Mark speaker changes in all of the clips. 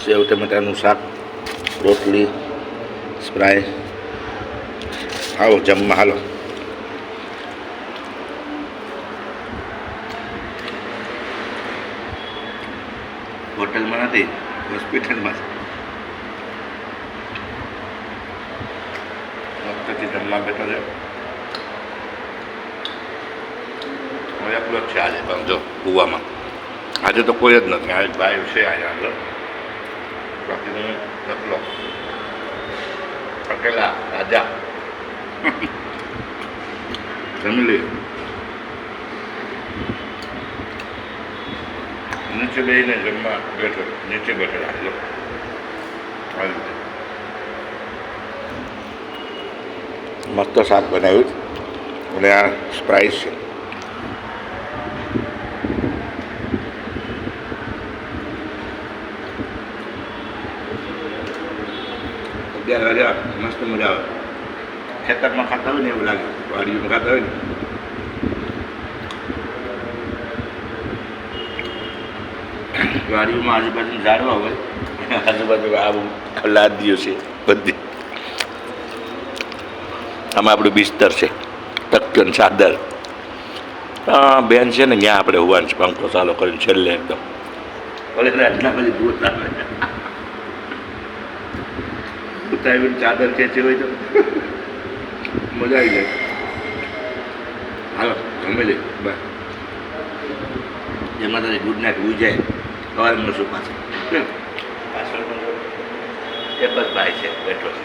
Speaker 1: સેવ ટમેટાનું શાક, રોટલી, સ્પ્રાય. આવો જમવા હાલો. હોટલમાં નથી, હોસ્પિટલમાં મસ્તથી જમવા બેઠો છે. હું એકલો જ છે આજે, પણ જો કૂવામાં આજે તો કોઈ જ નથી. આ એક ભાઈ છે અહીંયા આગળ, બાકી હું એકલો અકેલા રાજા. જમી લઈએ. નીચે બેસીને જમવા બેઠો, નીચે બેઠેલા લો આવી રીતે મસ્ત શાક બનાવ્યું અને આ સ્પ્રાઇસ છે. અત્યારે વાગે મસ્ત મજા આવે. ખેતરમાં ખાતા હોય ને એવું લાગે, વાડીમાં ખાતા હોય ને. વાડીઓમાં આજુબાજુ ઝાડવા હોય, આજુબાજુ આવું લાદીઓ છે બધી. આમાં આપણું બિસ્તર છે, તકન ચાદર. બેન છે ને ત્યાં આપણે હોવાનું છે, પંખો ચાલો કરીને છેલ્લે એકદમ ભલે રાતના બધી ભૂત આવે ઉતારીને ચાદર ખેંચી હોય તો મજા આવી જાય. હાલો જમી લે બસ. એમાં તારી ગુડ નાઇટ ઉઈ જાય. સવારે મળશું પાછળ. પાછળ એક જ ભાઈ છે બેઠો છે,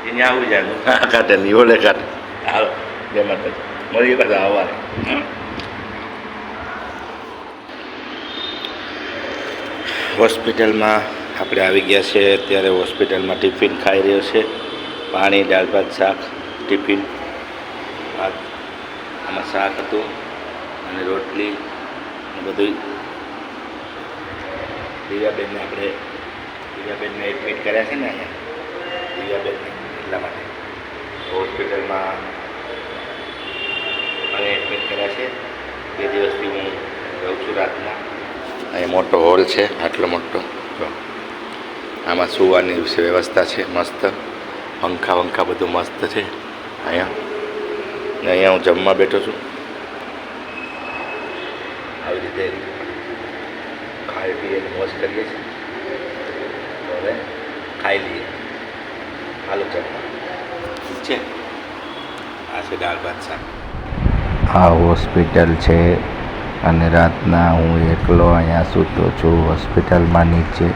Speaker 1: અહીંયા આવું જાય આ કાંઠે નહીં ઓલે કાંઠે. હાલો બે માતા મળીએ પાછા સવારે. હોસ્પિટલમાં આપણે આવી ગયા છે. અત્યારે હોસ્પિટલમાં ટિફિન ખાઈ રહ્યો છે. પાણી, દાળ ભાત, શાક, ટિફિન. આમાં શાક હતું અને રોટલી બધું. દિવ્યાબેનને એડમિટ કર્યા છે ને અહીંયા, દિવ્યાબેનને એટલા માટે હોસ્પિટલમાં મને એડમિટ કર્યા છે. 2 દિવસથી હું રહું છું રાતના. અહીંયા મોટો હોલ છે, આટલો મોટો. આમાં સુવાની વ્યવસ્થા છે મસ્ત. પંખા બધું મસ્ત છે અહીંયા. ને અહીંયા હું જમવા બેઠો છું. આવી રીતે ખાઈ પીએ મોજ કરીએ છીએ. હવે ખાઈ લઈએ. હાલો જમવા ઠીક છે. આ છે દાળ ભાત શાક.
Speaker 2: આ હોસ્પિટલ છે અને રાતના હું એકલો અહીંયા સૂતો છું. હોસ્પિટલમાં નીચે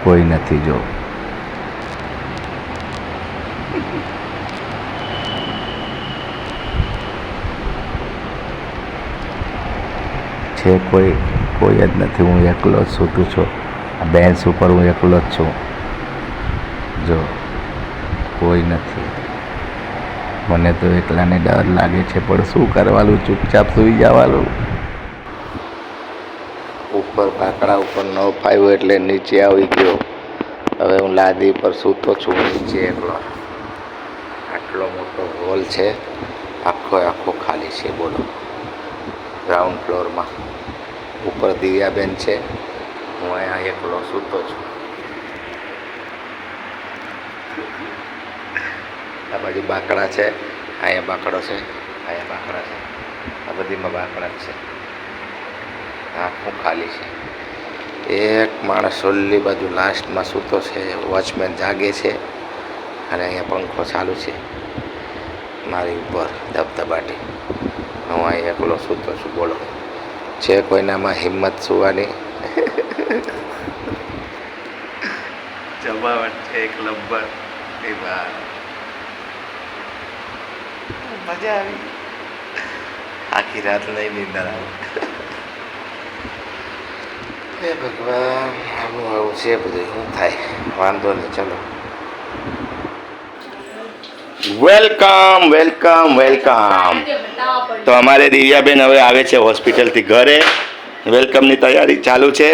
Speaker 2: કોઈ નથી. જો છે કોઈ જ નથી. હું એકલો જ સૂતું છું. આ બેન્ચ ઉપર હું એકલો જ છું. જો કોઈ નથી. મને તો એકલાને ડર લાગે છે, પણ શું કરવાનું, ચૂપચાપ સૂઈ જવાનું.
Speaker 1: ઉપર ભાકડા ઉપર ન ફાવ્યું એટલે નીચે આવી ગયો. હવે હું લાદી પર સૂતો છું નીચે એકલો. આટલો મોટો હોલ છે, આખો ખાલી છે. બોલો, ગ્રાઉન્ડ ફ્લોરમાં. ઉપર દિવ્યાબેન છે, હું અહીંયા એકલો સૂતો છું. આ બાજુ બાકડા છે, અહીંયા બાકડો છે, અહીંયા બાકડા છે. આ બધીમાં બાકડા છે. આખું ખાલી છે. એક માણસ ઓલી બાજુ લાસ્ટમાં સૂતો છે. વોચમેન જાગે છે અને અહીંયા પંખો ચાલુ છે મારી ઉપર ધબધબાટી. હું અહીં એકલો સૂતો છું. બોલો, છે કોઈનામાં હિંમત સુવાની? જમાવટ છે એક લંબર. એ બહાર મજા આવી. આખી રાત નહીં નીંદર આવે. હે ભગવાન, આવું છે બધું. શું થાય? વાંધો નહીં, ચલો. વેલકમ. તો અમારે દિવ્યાબેન હવે આવે છે હોસ્પિટલથી ઘરે. વેલકમની તૈયારી ચાલુ છે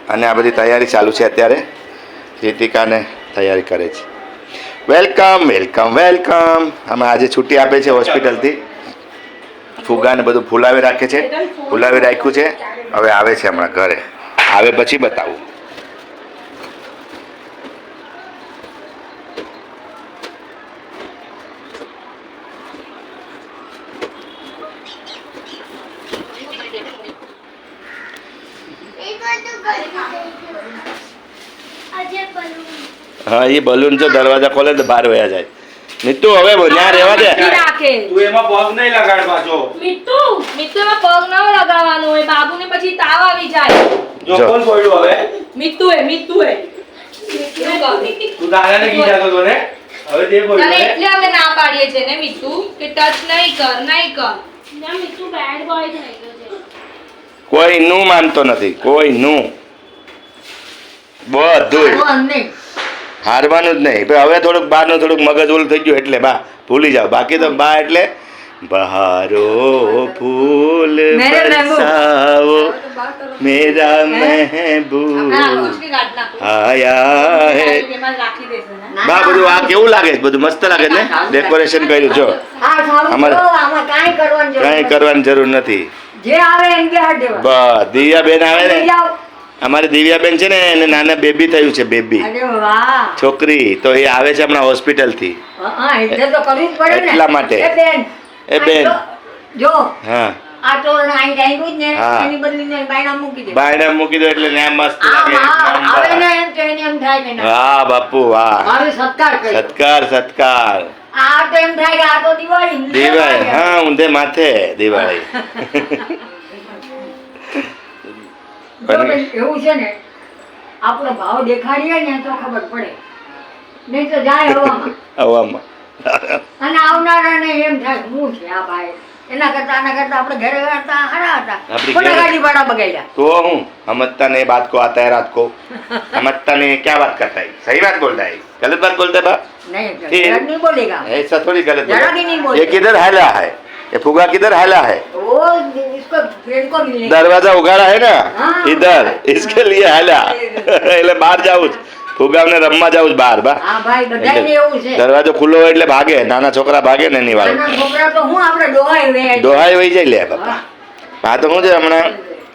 Speaker 1: અને આ બધી તૈયારી ચાલુ છે અત્યારે. રીતિકાને તૈયારી કરે છે. વેલકમ. અમે આજે છુટ્ટી આપે છે હોસ્પિટલથી. ફુગાને બધું ફૂલાવી રાખે છે, ફૂલાવી રાખ્યું છે. હવે આવે છે હમણાં ઘરે, આવે પછી બતાવું. હા, એ બલૂન જો દરવાજા ખોલે તો બહાર વયા જાય. મિત્તુ હવે ત્યાં રહેવા દે.
Speaker 3: તું એમાં પગ નહીં લગાડ પાછો.
Speaker 4: મિત્તુ એમાં પગ ન લગાવવાનો હોય, બાબુને પછી તાવ આવી જાય.
Speaker 3: જો કોણ બોલ્યું હવે?
Speaker 4: મિત્તુએ
Speaker 3: તું દાદાને કીધા તો ને હવે તે બોલ્યું
Speaker 4: તને
Speaker 3: ને?
Speaker 4: એટલે અમે ના પાડીએ છે ને મિત્તુ કે ટચ નહીં કર ના મિત્તુ બેડ બોય થઈ ગયો છે.
Speaker 1: કોઈનું માનતો નથી, કોઈનું. બધું હારવાનું જ નહીં. હવે થોડુંક બહારનું થોડુંક મગજ ઓલું થઈ ગયું એટલે બા ભૂલી જાવ. બાકી તો બા એટલે બહારો ફૂલ બરસાવો મેરા મહેબૂબ આયા હે. બા બધું આ કેવું લાગે છે? બધું મસ્ત લાગે છે ને? ડેકોરેશન કર્યું જો. અમારે કાંઈ કરવાની જરૂર નથી. બસ દિવ્યાબેન આવે ને, અમારી દિવ્યાબેન છે ને એને નાના બેબી થયું છે, બેબી છોકરી. તો એ આવે છે હમણાં હોસ્પિટલથી, એટલા માટે. એ બેન હા બાયણા મૂકી દો એટલે ને મસ્ત લાગે. હા બાપુ વાહ, સત્કાર સત્કાર. દિવાળી હા, ઊંધે માથે દિવાળી.
Speaker 5: એવું છે ને, આપણો ભાવ દેખાડીએ ને તો ખબર પડે, નહીં તો જાય હવામાં.
Speaker 1: હવામાં
Speaker 5: અને આવનારાને એમ થાય હું છે આ ભાઈ, એના કરતા આપણે ઘરે હતા હારા હતા,
Speaker 1: આપણી
Speaker 5: ખોટા
Speaker 1: ઘરે-
Speaker 5: ગાડી ભાડા બગાડ્યા.
Speaker 1: तो हूँ समझता नहीं बात को, आता है रात को समझता नहीं क्या बात करता है, सही बात बोलता है, गलत बात बोलता है बा?
Speaker 5: નહીં
Speaker 1: એ-
Speaker 5: ગलत नहीं बोलेगा
Speaker 1: ऐसा थोड़ी गलत
Speaker 5: जरा भी नहीं बोलते।
Speaker 1: ये किधर हैला है, ये फुगा किधर हैला है?
Speaker 5: वो इसको फ्रेंड को मिलने
Speaker 1: दरवाजा उगाड़ा है ना
Speaker 5: हाँ।
Speaker 1: इधर, इसके लिए हैला. એટલે બહાર જાવું જ, ફુગાને રમવા જાવું જ બહાર બા.
Speaker 5: હા ભાઈ બધાને એવું છે.
Speaker 1: દરવાજો ખુલ્લો હોય એટલે ભાગે, નાના છોકરા ભાગે ને એની વાળે
Speaker 5: નાના છોકરા તો હું આપણે ડોહાઈ વેચ.
Speaker 1: ડોહાઈ વહી જાય લે બાપા. આ તો શું છે હમણાં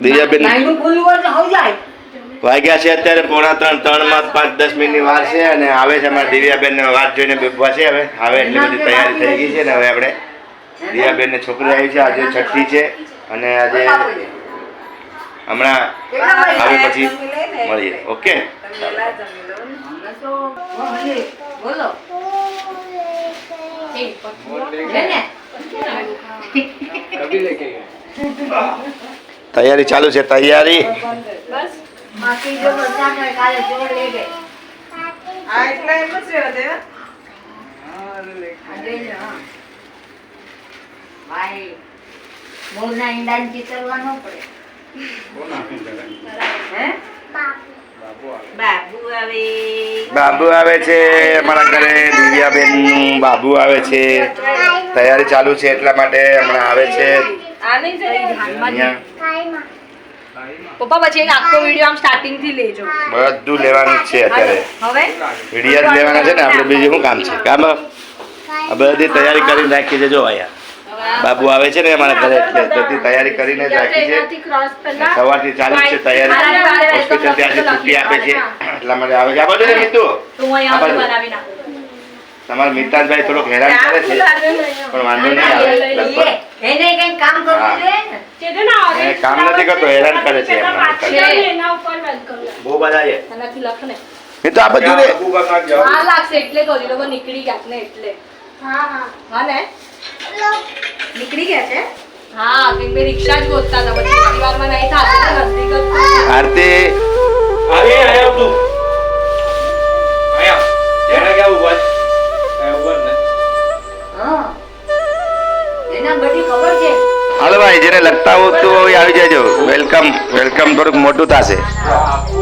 Speaker 1: દિવ્યાબેન
Speaker 5: નાનું ખુલ્લું હોય તો હો જાય.
Speaker 1: વાગ્યા છે અત્યારે 2:45, 3 માં 5-10 મિનિટની વાર છે અને આવે છે અમારા દિવ્યાબેન ને વાત જોઈને બેઠા છે. હવે આવે એટલે બધી તૈયારી થઈ ગઈ છે ને હવે આપણે દિવ્યાબેન ને છોકરી આવી છે, આજે છઠ્ઠી છે અને આજે હમણાં આવે પછી મળીએ. ઓકે
Speaker 5: હમણાં તો હજી બોલો છે ને?
Speaker 1: તૈયારી ચાલુ છે, તૈયારી.
Speaker 5: બાકી જો બધા ને કાલે ચોર લઈ ગઈ. આજે જ, હા. ભાઈ મોરના ઈંડાને ચીતરવા ન પડે. હે?
Speaker 1: બાબુ આવે છે અમારા ઘરે, દિવ્યાબેન નું બાબુ આવે છે. તૈયારી ચાલુ છે એટલા માટે હમણાં આવે છે અહીંયા.
Speaker 4: પપ્પા પછી એક આખો વિડિયો આમ સ્ટાર્ટિંગ થી લેજો.
Speaker 1: બધું લેવાનું જ છે અત્યારે,
Speaker 4: હવે
Speaker 1: વિડીયા જ લેવાના છે ને આપણે. બીજું શું કામ છે? કામ આ બધી તૈયારી કરીને રાખી છે. જો અહીંયા બાબુ આવે છે ને અમારા ઘરે એટલે બધી તૈયારી કરીને જ રાખી છે. સવારથી ચાલુ જ છે તૈયારી. હોસ્પિટલ ત્યાંથી છુટ્ટી આપે છે એટલા માટે આવે છે. આ બધું મિત્તુ
Speaker 4: તો હું અહીંયા બધું બનાવી નાખું.
Speaker 1: તમારા મિતાજભાઈ થોડોક હેરાન કરે છે પણ વાંધો નહીં આવે. લગભગ
Speaker 5: એને કઈ કામ કરવું
Speaker 4: હા.
Speaker 5: જોઈએ ને.
Speaker 1: એ કામ નથી કરતો, હેરાન કરે છે એમના મિતાજ. બહુ બધા છે
Speaker 4: એનાથી લખ ને
Speaker 1: મિત્તુ. આ બધું રે
Speaker 4: વાર લાગશે એટલે કહું, એ લોકો નીકળી ગયા ને એટલે. હા ને નીકળી ગયા છે. હા કે મેં રિક્ષા જ ગોતતા હતા, પછી પરિવારમાં નહીં થતું તો નજદીક જ હતું.
Speaker 1: આરતી
Speaker 3: આયા તું આયા જેને કે ઉભા ઉભા ને
Speaker 5: હા. એના બધી ખબર છે.
Speaker 1: હાલો ભાઈ, જેને લગતા હો તો આવી જાયજો. Welcome welcome. થોડુંક મોટું થશે.
Speaker 3: આપુ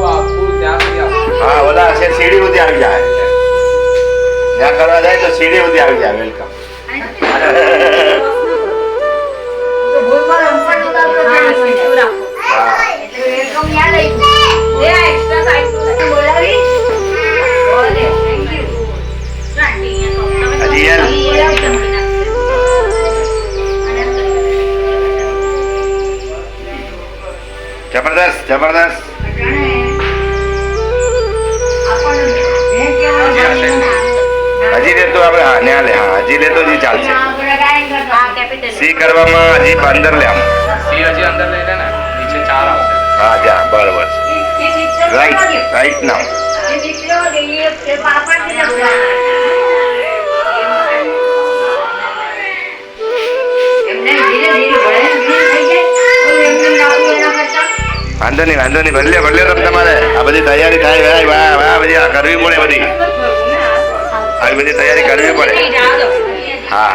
Speaker 3: ત્યાં સુધી
Speaker 1: હા ઓલા છે સીડી સુધી આવી જાય. જ્યાં કરવા જાય તો સીડી સુધી આવી જાય. વેલકમ.
Speaker 5: તો ભૂલમાં રમવાનું તો આપણે
Speaker 4: હા,
Speaker 5: કરી
Speaker 4: સીધું
Speaker 5: શકીએ.
Speaker 4: રાખો.
Speaker 5: એટલે વેલકમ યાદ આવી ગયું.
Speaker 4: એ આ extra size નું લઈ.
Speaker 5: બોલાવી? બોલે. Thank you.
Speaker 1: હજી યાર.
Speaker 5: બોલાવી તમે.
Speaker 1: જબરદસ્ત જબરદસ્ત. હજી લેતો આપણે હા ન્યા લે હા હજી લેતો હજી ચાલશે. સી કરવામાં હજી 15 લે આમ.
Speaker 3: સી હજી અંદર લઈ લે ને નીચે 4 આવશે.
Speaker 1: હા જા બરાબર રાઈટ રાઈટ નામ. વાંધો નહીં ભલે ભલે રમ તમારે આ બધી તૈયારી થાય ભાઈ વાહ વાહ બધી આ કરવી પડે બધી આવી બધી તૈયારી કરવી પડે. હા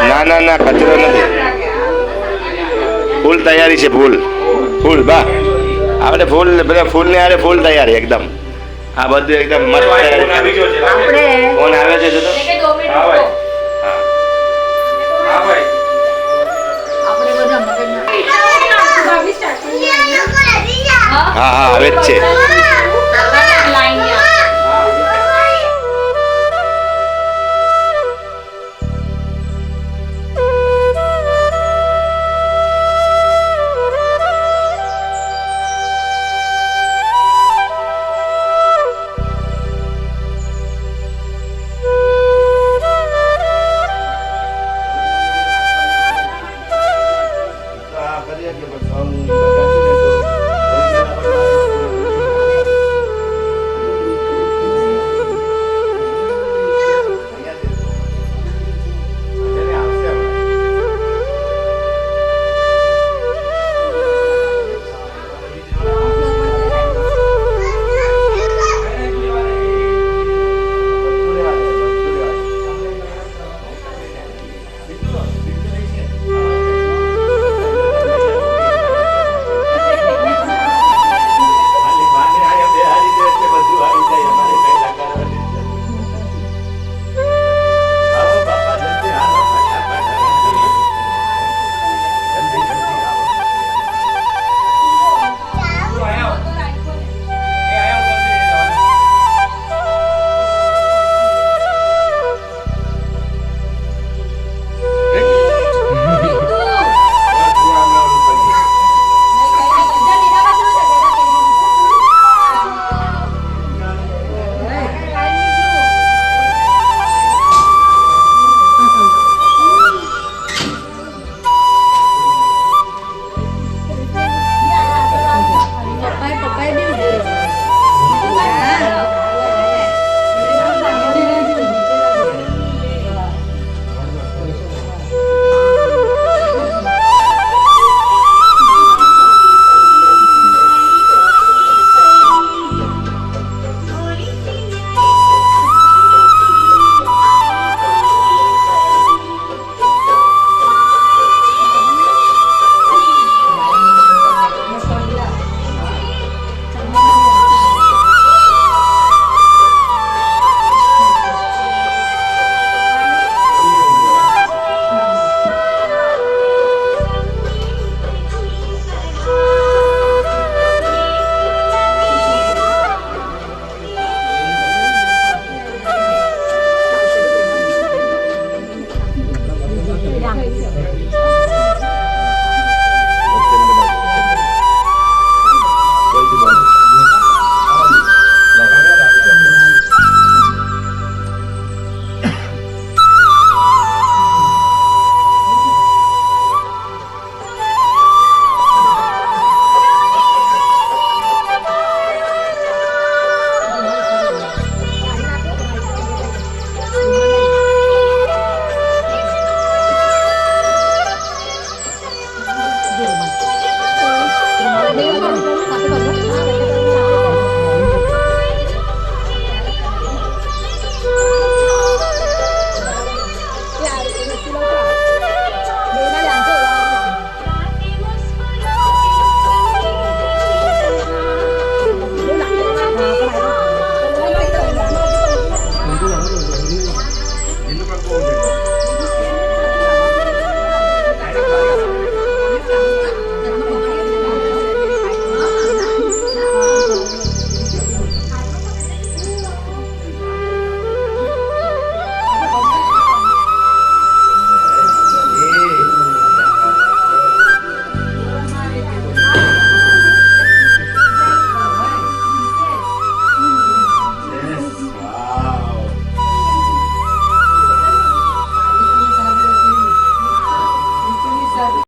Speaker 1: હા ના કચરો નથી. ફૂલ તૈયારી છે ફૂલ બા આપણે ફૂલ બધા ફૂલની હારે ફૂલ તૈયારી એકદમ. આ બધું એકદમ મસ્ત તૈયારી. ફોન આવે છે જો તો.
Speaker 3: હા ભાઈ. હા ભાઈ.
Speaker 1: હા હવે જ છે.